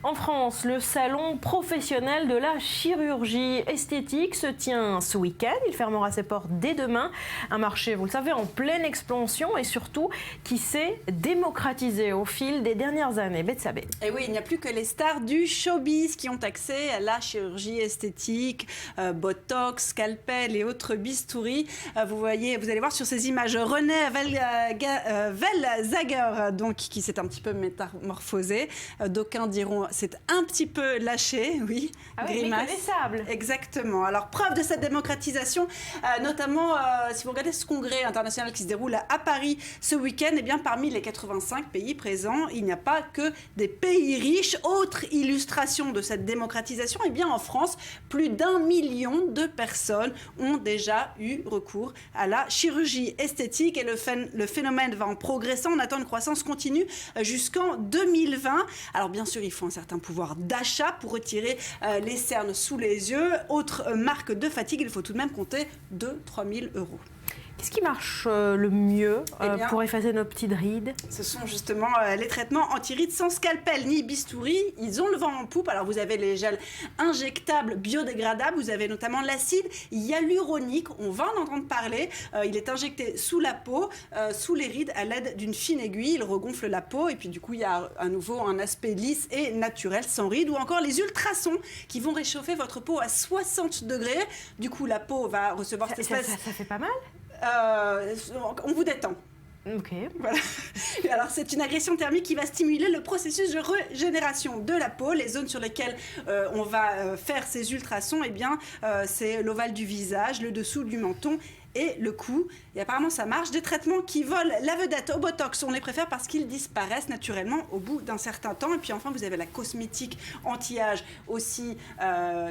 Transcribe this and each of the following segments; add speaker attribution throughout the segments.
Speaker 1: En France, le salon professionnel de la chirurgie esthétique se tient ce week-end. Il fermera ses portes dès demain. Un marché, vous le savez, en pleine expansion et surtout qui s'est démocratisé au fil des dernières années. Betsabé.
Speaker 2: Et oui, il n'y a plus que les stars du showbiz qui ont accès à la chirurgie esthétique, botox, scalpel et autres bistouris. Vous allez voir sur ces images René Zellweger, donc qui s'est un petit peu métamorphosé. D'aucuns diront c'est un petit peu lâché, oui.
Speaker 1: Ah oui, méconnaissable.
Speaker 2: Exactement. Alors preuve de cette démocratisation, notamment si vous regardez ce congrès international qui se déroule à Paris ce week-end, eh bien parmi les 85 pays présents, il n'y a pas que des pays riches. Autre illustration de cette démocratisation, eh bien en France, plus d'1 million de personnes ont déjà eu recours à la chirurgie esthétique et le phénomène va en progressant. On attend une croissance continue jusqu'en 2020. Alors bien sûr, il faut un certain pouvoir d'achat pour retirer les cernes sous les yeux. Autre marque de fatigue, il faut tout de même compter 2-3 000 euros.
Speaker 1: Qu'est-ce qui marche le mieux pour effacer nos petites rides?
Speaker 2: Ce sont justement les traitements anti-rides sans scalpel ni bistouri. Ils ont le vent en poupe. Alors vous avez les gels injectables biodégradables. Vous avez notamment l'acide hyaluronique. On va en entendre parler. Il est injecté sous la peau, sous les rides à l'aide d'une fine aiguille. Il regonfle la peau et puis du coup il y a à nouveau un aspect lisse et naturel sans rides. Ou encore les ultrasons qui vont réchauffer votre peau à 60 degrés. Du coup la peau va recevoir cette espèce...
Speaker 1: Ça fait pas mal.
Speaker 2: On vous détend.
Speaker 1: Ok.
Speaker 2: Voilà. Et alors, c'est une agression thermique qui va stimuler le processus de régénération de la peau. Les zones sur lesquelles on va faire ces ultrasons, eh bien, c'est l'ovale du visage, le dessous du menton et le cou. Et apparemment, ça marche. Des traitements qui volent la vedette au botox, on les préfère parce qu'ils disparaissent naturellement au bout d'un certain temps. Et puis enfin, vous avez la cosmétique anti-âge aussi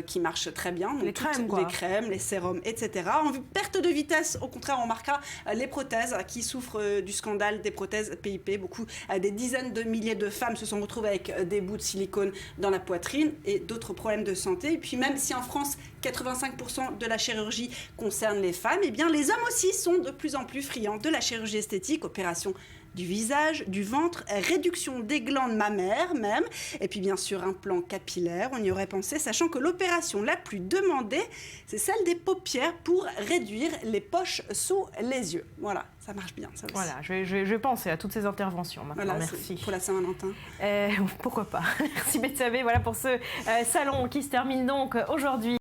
Speaker 2: qui marche très bien. Donc,
Speaker 1: les crèmes, quoi.
Speaker 2: Les crèmes, les sérums, etc. En perte de vitesse, au contraire, on marquera les prothèses qui souffrent du scandale des prothèses PIP. Des dizaines de milliers de femmes se sont retrouvées avec des bouts de silicone dans la poitrine et d'autres problèmes de santé. Et puis même si en France, 85% de la chirurgie concerne les femmes, eh bien les hommes aussi sont de plus en plus friands de la chirurgie esthétique, opération du visage, du ventre, réduction des glandes mammaires même, et puis bien sûr un plan capillaire, on y aurait pensé, sachant que l'opération la plus demandée, c'est celle des paupières pour réduire les poches sous les yeux. Voilà, ça marche bien, ça aussi.
Speaker 1: Voilà, je vais penser à toutes ces interventions maintenant,
Speaker 2: voilà,
Speaker 1: merci.
Speaker 2: Pour la Saint-Valentin.
Speaker 1: Pourquoi pas. Merci Betsabé, voilà pour ce salon qui se termine donc aujourd'hui.